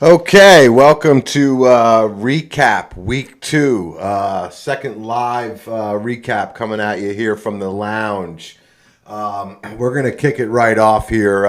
Okay, welcome to recap week 2, second live recap coming at you here from the lounge. We're gonna kick it right off here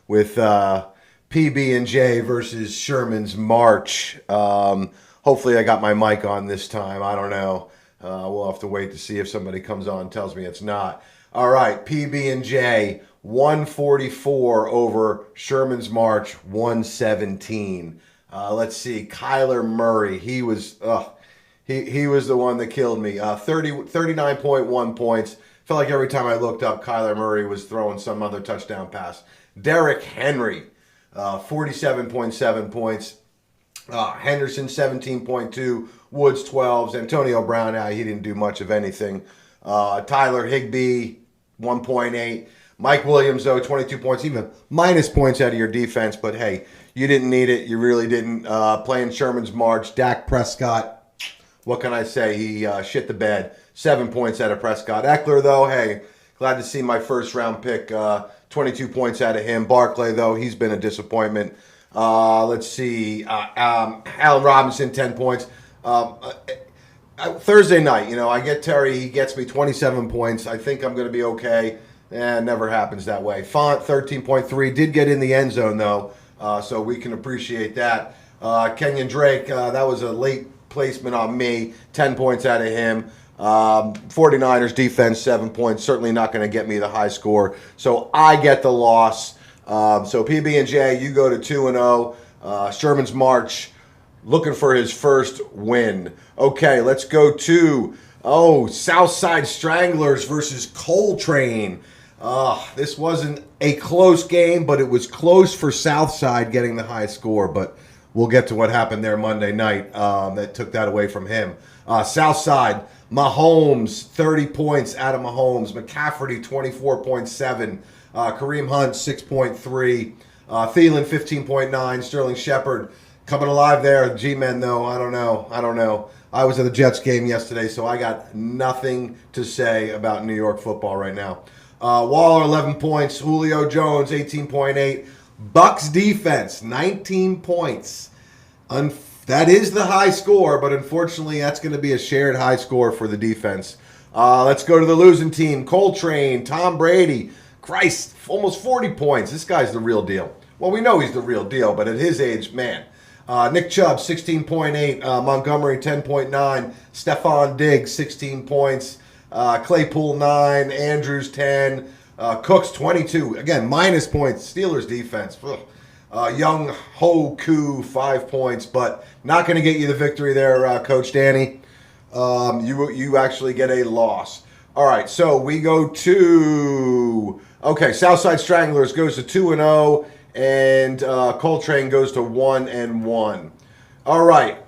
with PB&J versus Sherman's March. Hopefully, I got my mic on this time. I don't know. We'll have to wait to see if somebody comes on and tells me it's not. All right, PB&J 144 over Sherman's March 117. Let's see, Kyler Murray. He was the one that killed me. 39.1 points. Felt like every time I looked up, Kyler Murray was throwing some other touchdown pass. Derrick Henry, 47.7 points. Henderson 17.2, Woods 12s, Antonio Brown, he didn't do much of anything. Tyler Higbee 1.8, Mike Williams though 22 points, even minus points out of your defense, but hey, you didn't need it, you really didn't. Playing Sherman's March, Dak Prescott, what can I say? He shit the bed. 7 points out of Prescott. Eckler though, hey, glad to see my first round pick. 22 points out of him. Barkley though, he's been a disappointment. Let's see. Allen Robinson, 10 points. Thursday night, I get Terry. He gets me 27 points. I think I'm going to be okay. It never happens that way. Font, 13.3. Did get in the end zone, though, so we can appreciate that. Kenyon Drake, that was a late placement on me. 10 points out of him. 49ers defense, 7 points. Certainly not going to get me the high score. So I get the loss. So PB&J, you go to 2-0. Sherman's March, looking for his first win. Okay, let's go to Southside Stranglers versus Coltrane. This wasn't a close game, but it was close for Southside getting the high score. But we'll get to what happened there Monday night that took that away from him. Southside, Mahomes, 30 points out of Mahomes. McCaffrey, 24.7. Kareem Hunt, 6.3. Thielen, 15.9. Sterling Shepard, coming alive there. G-Men, though, I don't know. I was at the Jets game yesterday, so I got nothing to say about New York football right now. Waller, 11 points. Julio Jones, 18.8. Bucks defense, 19 points. That is the high score, but unfortunately, that's going to be a shared high score for the defense. Let's go to the losing team. Coltrane, Tom Brady. Christ, almost 40 points. This guy's the real deal. Well, we know he's the real deal, but at his age, man. Nick Chubb, 16.8. Montgomery, 10.9. Stephon Diggs, 16 points. Claypool, 9. Andrews, 10. Cooks, 22. Again, minus points. Steelers defense. Young Ho Koo, 5 points, but not going to get you the victory there, Coach Danny. You actually get a loss. All right, so we go to... Okay, Southside Stranglers goes to 2-0. And Coltrane goes to 1-1. All right.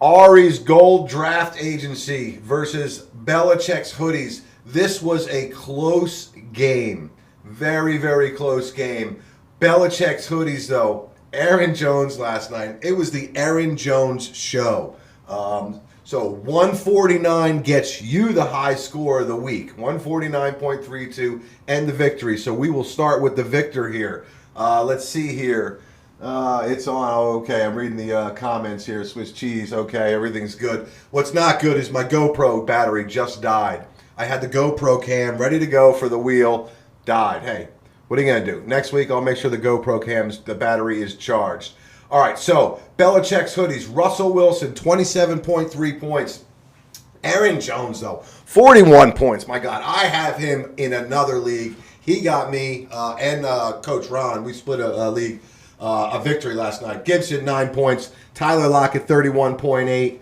Ari's Gold Draft Agency versus Belichick's Hoodies. This was a close game. Very, very close game. Belichick's Hoodies, though. Aaron Jones last night. It was the Aaron Jones show. So 149 gets you the high score of the week. 149.32 and the victory. So we will start with the victor here. Let's see here. It's on. Oh, okay, I'm reading the comments here. Swiss cheese. Okay, everything's good. What's not good is my GoPro battery just died. I had the GoPro cam ready to go for the wheel. Died. Hey, what are you going to do? Next week, I'll make sure the GoPro the battery is charged. All right, so Belichick's Hoodies. Russell Wilson, 27.3 points. Aaron Jones, though, 41 points. My God, I have him in another league. He got me and Coach Ron. We split a league, a victory last night. Gibson, 9 points. Tyler Lockett, 31.8.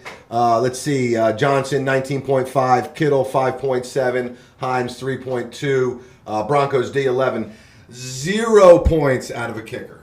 Let's see. Johnson, 19.5. Kittle, 5.7. Himes, 3.2. Broncos, D11. 0 points out of a kicker.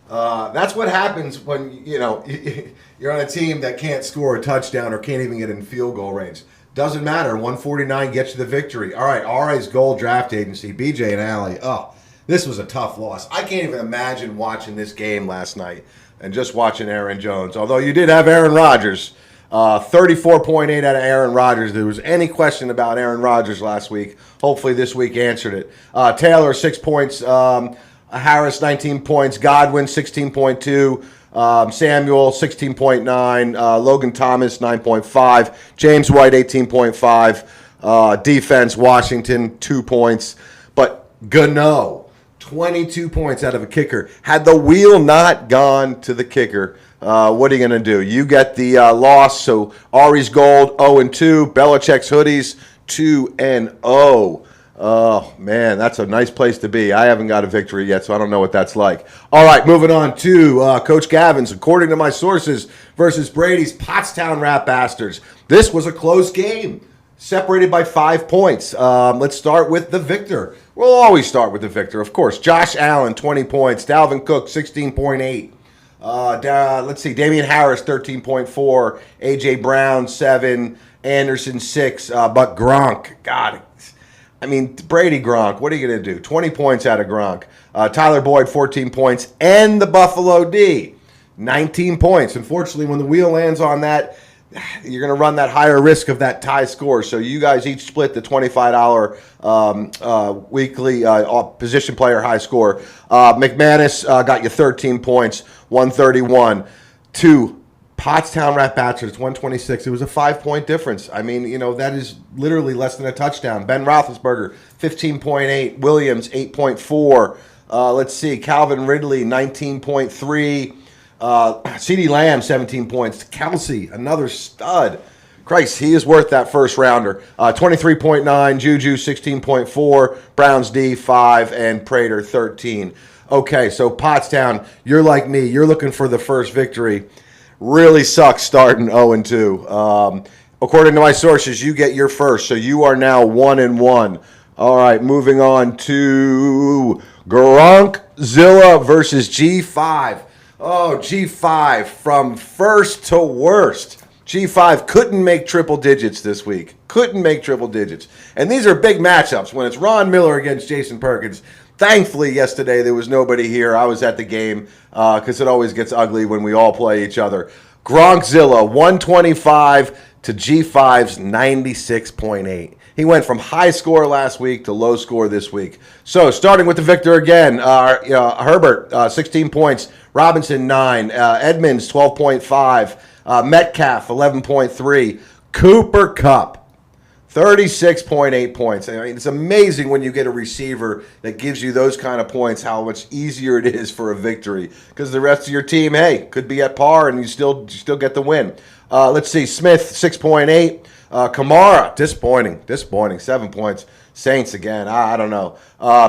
That's what happens when, you're on a team that can't score a touchdown or can't even get in field goal range. Doesn't matter. 149 gets you the victory. All right, RA's Gold Draft Agency, BJ and Allie. Oh, this was a tough loss. I can't even imagine watching this game last night and just watching Aaron Jones. Although you did have Aaron Rodgers. 34.8 out of Aaron Rodgers. There was any question about Aaron Rodgers last week. Hopefully this week answered it. Taylor, 6 points. Harris, 19 points. Godwin, 16.2. Samuel, 16.9. Logan Thomas, 9.5. James White, 18.5. Defense, Washington, 2 points. But Gano, 22 points out of a kicker. Had the wheel not gone to the kicker, what are you going to do? You get the loss. So Ari's gold, 0-2. Belichick's hoodies, 2-0. Oh, man, that's a nice place to be. I haven't got a victory yet, so I don't know what that's like. All right, moving on to Coach Gavin's, according to my sources, versus Brady's Pottstown Rat Bastards. This was a close game, separated by 5 points. Let's start with the victor. We'll always start with the victor, of course. Josh Allen, 20 points. Dalvin Cook, 16.8. Let's see, Damian Harris, 13.4. A.J. Brown, 7. Anderson, 6. But Gronk, God, I mean, Brady Gronk, what are you going to do? 20 points out of Gronk. Tyler Boyd, 14 points. And the Buffalo D, 19 points. Unfortunately, when the wheel lands on that, you're going to run that higher risk of that tie score. So you guys each split the $25 weekly position player high score. McManus got you 13 points, 131. To Pottstown Rat Bastards, 126. It was a 5-point difference. I mean, that is literally less than a touchdown. Ben Roethlisberger, 15.8. Williams, 8.4. Let's see. Calvin Ridley, 19.3. CeeDee Lamb, 17 points. Kelsey, another stud. Christ, he is worth that first rounder. 23.9. Juju, 16.4. Browns D, 5. And Prater, 13. Okay, so Pottstown, you're like me. You're looking for the first victory. Really sucks starting 0-2. According to my sources, you get your first, so you are now 1-1. All right, moving on to Gronkzilla versus G5. Oh, G5 from first to worst. G5 couldn't make triple digits this week. Couldn't make triple digits. And these are big matchups when it's Ron Miller against Jason Perkins. Thankfully, yesterday there was nobody here. I was at the game because it always gets ugly when we all play each other. Gronkzilla, 125 to G5's 96.8. He went from high score last week to low score this week. So, starting with the victor again, Herbert, 16 points. Robinson, 9. Edmonds, 12.5. Metcalf, 11.3. Cooper Kupp, 36.8 points. I mean, it's amazing when you get a receiver that gives you those kind of points, how much easier it is for a victory. Because the rest of your team, hey, could be at par and you still get the win. Let's see, Smith, 6.8. Kamara, disappointing, 7 points. Saints again, I don't know.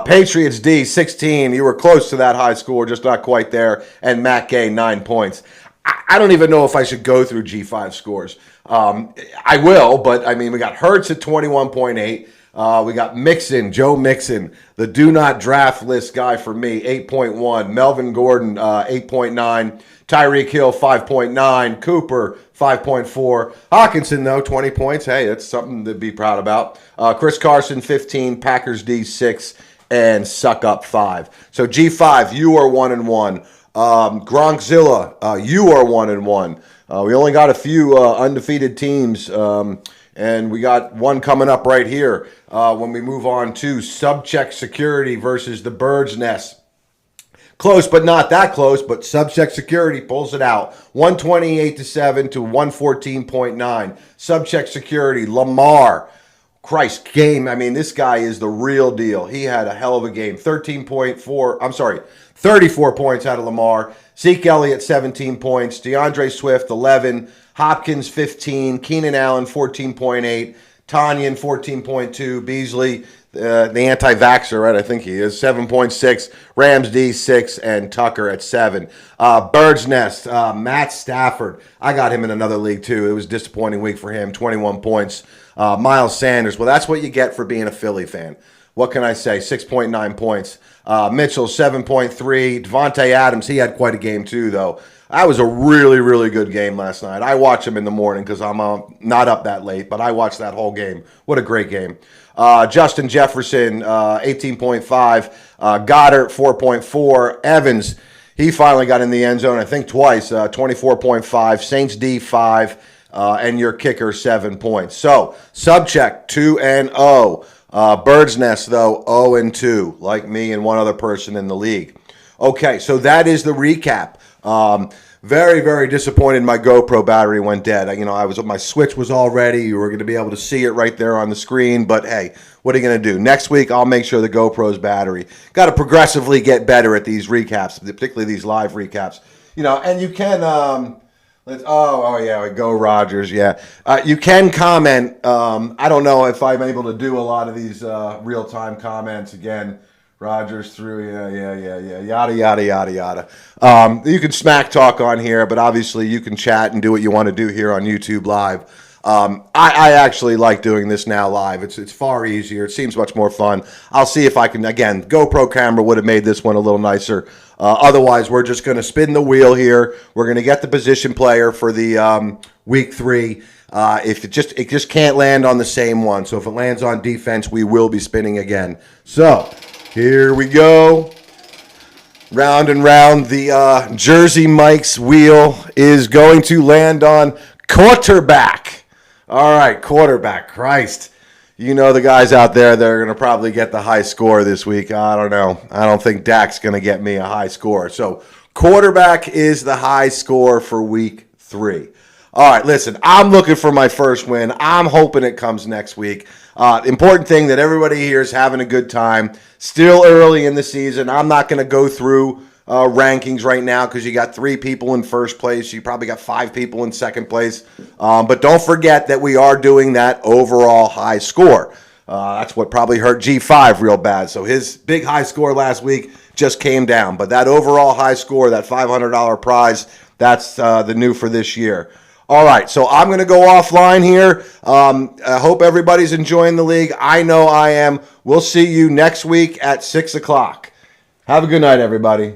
Patriots D, 16. You were close to that high score, just not quite there. And Matt Gay, 9 points. I don't even know if I should go through G5 scores. I will, but I mean, we got Hurts at 21.8. We got Mixon, Joe Mixon, the do not draft list guy for me, 8.1. Melvin Gordon, 8.9. Tyreek Hill, 5.9. Cooper, 5.4. Hawkinson, though, 20 points. Hey, that's something to be proud about. Chris Carson, 15. Packers D, 6. And Suck Up, 5. So G5, you are 1-1. Gronkzilla, you are 1-1. We only got a few undefeated teams, and we got one coming up right here when we move on to Subcheck Security versus the Bird's Nest. Close, but not that close, but Subcheck Security pulls it out. 128-7 to 114.9. Subcheck Security, Lamar. Christ, game. I mean, this guy is the real deal. He had a hell of a game. 34 points out of Lamar. Zeke Elliott, 17 points. DeAndre Swift, 11. Hopkins, 15. Keenan Allen, 14.8. Tanyan, 14.2. Beasley, the anti-vaxxer, right? I think he is, 7.6. Rams D, 6. And Tucker at 7. Bird's Nest, Matt Stafford. I got him in another league, too. It was a disappointing week for him, 21 points. Miles Sanders, well, that's what you get for being a Philly fan. What can I say? 6.9 points. Mitchell, 7.3. Devontae Adams, he had quite a game too, though. That was a really, really good game last night. I watch him in the morning because I'm not up that late, but I watched that whole game. What a great game. Justin Jefferson, 18.5. Goddard, 4.4. Evans, he finally got in the end zone, I think twice, 24.5. Saints D, 5. And your kicker, 7 points. So, Subcheck, 2-0. Bird's Nest, though, 0-2, like me and one other person in the league. Okay, so that is the recap. Very, very disappointed my GoPro battery went dead. My switch was all ready. You were going to be able to see it right there on the screen. But, hey, what are you going to do? Next week, I'll make sure the GoPro's battery. Got to progressively get better at these recaps, particularly these live recaps. And you can... go Rogers, yeah. You can comment. I don't know if I'm able to do a lot of these real-time comments again. Rogers through, yada, yada, yada, yada. You can smack talk on here, but obviously you can chat and do what you want to do here on YouTube Live. I actually like doing this now live. It's far easier. It seems much more fun. I'll see if I can, again, GoPro camera would have made this one a little nicer. Otherwise, we're just going to spin the wheel here. We're going to get the position player for the week 3. If it just can't land on the same one. So if it lands on defense, we will be spinning again. So here we go. Round and round. The Jersey Mike's wheel is going to land on quarterback. All right, quarterback. Christ. You know the guys out there that are going to probably get the high score this week. I don't know. I don't think Dak's going to get me a high score. So quarterback is the high score for week 3. All right, listen, I'm looking for my first win. I'm hoping it comes next week. Important thing that everybody here is having a good time. Still early in the season. I'm not going to go through rankings right now because you got 3 people in first place. You probably got 5 people in second place. But don't forget that we are doing that overall high score. That's what probably hurt G5 real bad. So his big high score last week just came down. But that overall high score, that $500 prize, that's the new for this year. All right, so I'm going to go offline here. I hope everybody's enjoying the league. I know I am. We'll see you next week at 6 o'clock. Have a good night, everybody.